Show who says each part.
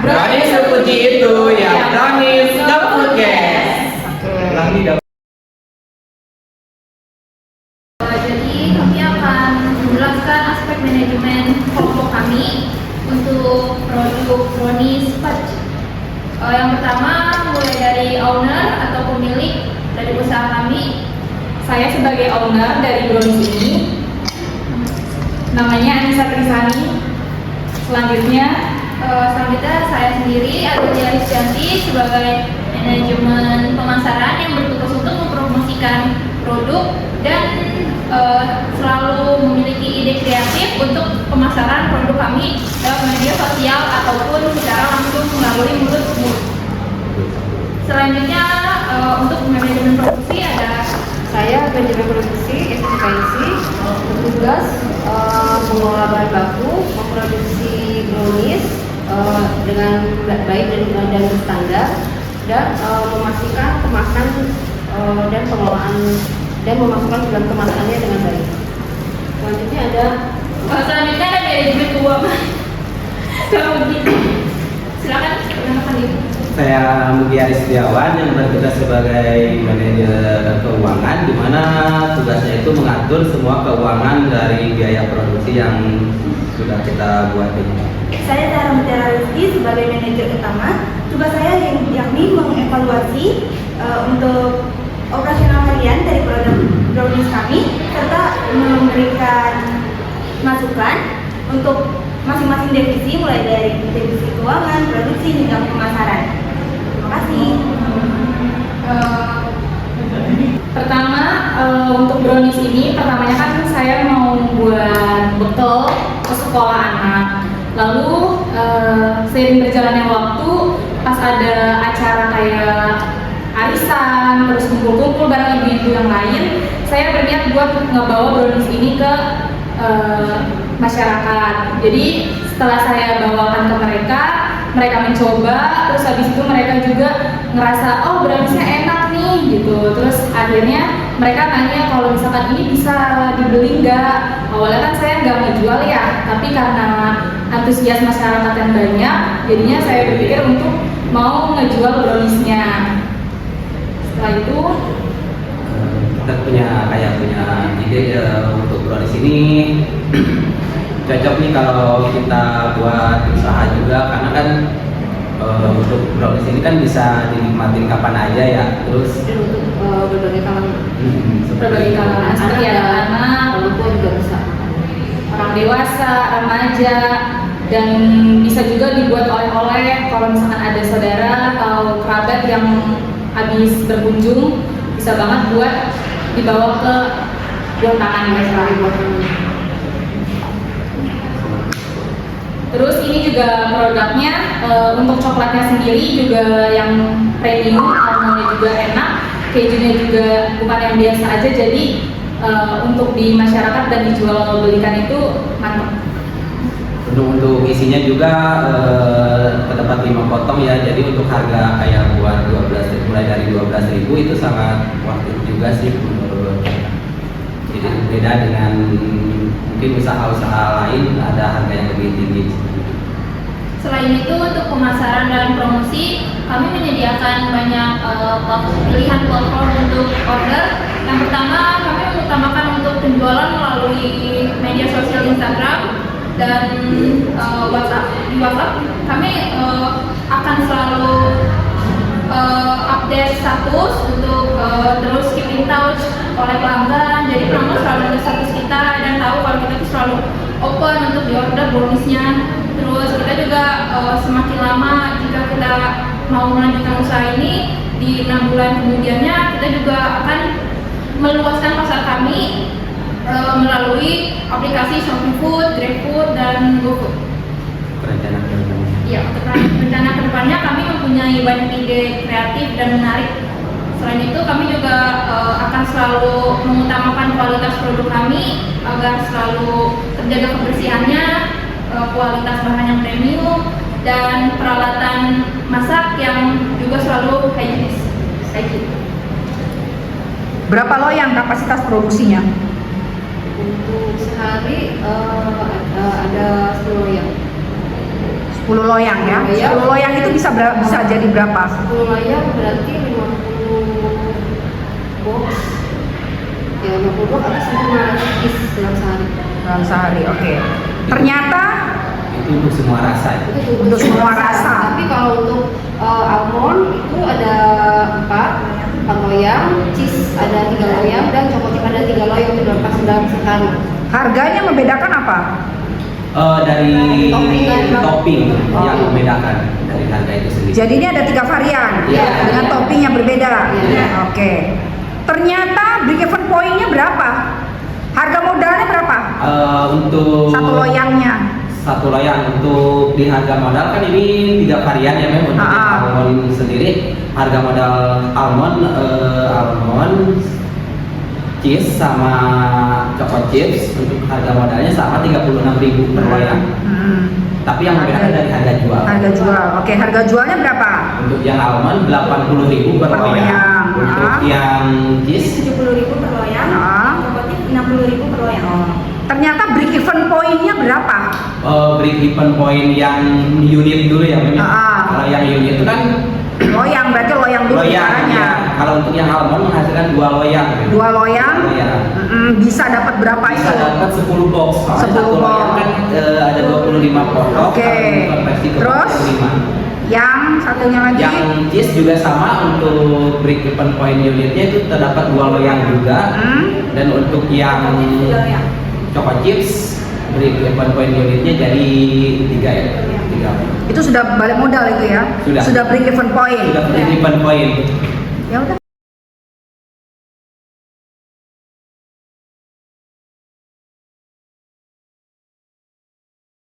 Speaker 1: Brownies seperti itu ya, brownies the foodcast. Lagi dong.
Speaker 2: Jadi kami akan menjelaskan aspek manajemen kelompok kami untuk produk brownies fudge. Yang pertama mulai dari owner atau pemilik dari usaha kami.
Speaker 3: Saya sebagai owner dari brownies ini, namanya Anissa Trisani. Selanjutnya
Speaker 2: Saya sendiri Adelia Rizyanti sebagai manajemen pemasaran yang bertugas untuk mempromosikan produk dan selalu memiliki ide kreatif untuk pemasaran produk kami dalam media sosial ataupun secara langsung melalui mulut ke mulut. Selanjutnya untuk manajemen produksi ada
Speaker 4: Saya manajemen produksi efisiensi, bertugas mengolah bahan baku, memproduksi brownies dengan baik dan berstandar, dan memastikan kemasan dan pengelolaan dan memasukkan dalam kemasannya dengan baik. Selanjutnya ada
Speaker 2: manajemen keuangan. Kalau begitu, silakan perkenalkan diri.
Speaker 1: Saya Mugia Setiawan yang bertugas sebagai manajer keuangan, di mana tugasnya itu mengatur semua keuangan dari biaya produksi yang sudah kita buat ini.
Speaker 5: Saya Tara Mutiara Rizky sebagai manajer utama. Tugas saya yakni mengevaluasi untuk operasional harian dari produk brownies kami serta memberikan masukan untuk masing-masing divisi mulai dari divisi keuangan, produksi hingga pemasaran. Terima kasih.
Speaker 3: pertama untuk brownies ini, pertamanya kan saya mau buat bekal ke sekolah anak. Lalu seiring berjalannya waktu, pas ada acara kayak arisan, terus kumpul-kumpul bareng ibu-ibu yang lain, saya berniat buat ngebawa brownies ini ke masyarakat. Jadi setelah saya bawakan ke mereka mencoba, terus habis itu mereka juga ngerasa, oh browniesnya enak nih gitu. Terus akhirnya mereka tanya kalau misalkan ini bisa dibeli nggak. Awalnya kan saya nggak ngejual ya, tapi karena antusias masyarakat yang banyak, jadinya saya berpikir untuk mau ngejual browniesnya. Setelah itu
Speaker 1: Kita punya ide untuk brownies ini cocok nih kalau kita buat usaha juga, karena kan untuk brownies ini kan bisa dinikmatin kapan aja ya. Terus
Speaker 4: untuk berbagai kalangan,
Speaker 3: berbagai kalangan seperti anak-anak,
Speaker 4: orang tua juga bisa.
Speaker 3: orang dewasa, remaja, dan bisa juga dibuat oleh-oleh kalau misalkan ada saudara atau kerabat yang habis berkunjung, bisa banget buat dibawa ke buat tangan mereka. Terus ini juga produknya untuk coklatnya sendiri juga yang premium, almondnya juga enak, kejunya juga bukan yang biasa aja, jadi untuk di masyarakat dan dijual belikan itu mantap.
Speaker 1: untuk isinya juga terdapat 5 potong ya, jadi untuk harga kayak buat 12 mulai dari 12.000 itu sangat worth it juga sih menurut. Jadi beda dengan mungkin usaha-usaha lain ada harga yang lebih tinggi.
Speaker 2: Selain itu untuk pemasaran dan promosi, kami menyediakan banyak pilihan platform untuk order. Yang pertama, kami mengutamakan untuk penjualan melalui media sosial Instagram dan WhatsApp. Di WhatsApp kami akan selalu update status untuk terus keep in touch oleh pelanggan. Jadi pelanggan selalu ada status kita dan tahu kalau kita tuh selalu open untuk diorder browniesnya. Terus kita juga semakin lama jika kita mau melanjutkan usaha ini, di 6 bulan kemudiannya kita juga akan meluaskan pasar kami melalui aplikasi Shopee Food, GrabFood, dan GoFood.
Speaker 1: Rencana kedepannya.
Speaker 2: Ya, untuk rencana kedepannya kami mempunyai banyak ide kreatif dan menarik. Selain itu kami juga akan selalu mengutamakan kualitas produk kami agar selalu terjaga kebersihannya, kualitas bahan yang premium, dan peralatan masak yang juga selalu higienis.
Speaker 6: Berapa loyang kapasitas produksinya?
Speaker 4: Untuk sehari ada 10 loyang.
Speaker 6: 10 loyang ya.
Speaker 4: Iya.
Speaker 6: 10 loyang itu bisa jadi berapa?
Speaker 4: 10 loyang berarti 50 box. Ya 50 box atau sampai 500 piece dalam sehari.
Speaker 6: Dalam sehari, oke. Ternyata
Speaker 1: Itu untuk semua rasa.
Speaker 4: Itu
Speaker 6: Untuk semua rasa.
Speaker 4: Tapi kalau untuk almond itu ada 4 loyang, cheese ada 3 loyang, dan coklat chip ada 3 loyang itu dalam sekali.
Speaker 6: harganya membedakan apa?
Speaker 1: Dari
Speaker 4: Topping.
Speaker 1: topping
Speaker 6: Oh.
Speaker 1: yang membedakan dari harga itu sendiri.
Speaker 6: Jadi ini ada 3 varian
Speaker 1: Iya.
Speaker 6: dengan topping yang berbeda.
Speaker 4: Iya.
Speaker 6: Oke. Ternyata break even point-nya berapa? Harga modalnya berapa?
Speaker 1: Untuk
Speaker 6: Satu loyangnya.
Speaker 1: satu loyang untuk di harga modal kan ini 3 varian ya memang untuk yang almond sendiri harga modal almond cheese sama coklat chips untuk harga modalnya sama 36.000 per loyang. Tapi yang membedakan dari harga jual.
Speaker 6: Harga jual. Oke, harga jualnya berapa?
Speaker 1: Untuk yang almond 80.000 per
Speaker 6: Per
Speaker 1: loyang.
Speaker 6: loyang.
Speaker 1: Untuk yang cheese
Speaker 5: 70.000 per loyang, coklat chip 60.000 per loyang.
Speaker 6: Ternyata break even point-nya berapa?
Speaker 1: break even point yang unit dulu ya memang. Kalau yang unit itu kan
Speaker 6: Loyang, berarti loyang dulu
Speaker 1: loyang
Speaker 6: caranya.
Speaker 1: ya. Kalau untuk yang almond menghasilkan 2 loyang.
Speaker 6: 2 loyang,
Speaker 1: Loyang.
Speaker 6: bisa dapat berapa
Speaker 1: Bisa
Speaker 6: itu?
Speaker 1: dapat 10 box. Soalnya
Speaker 6: 10
Speaker 1: satu loyang
Speaker 6: box.
Speaker 1: kan ada 25 potong.
Speaker 6: Oke.
Speaker 1: Kalau dikonversi ke
Speaker 6: Terus?
Speaker 1: 45.
Speaker 6: Yang satunya lagi?
Speaker 1: Yang cheese juga sama untuk break even point unitnya itu terdapat 2 loyang juga. Dan untuk yang coklat chips break even point unitnya jadi 3 ya. 3.
Speaker 6: Itu sudah balik modal itu ya?
Speaker 1: Sudah.
Speaker 6: Break even point.
Speaker 1: Sudah break even point.
Speaker 6: Ya udah.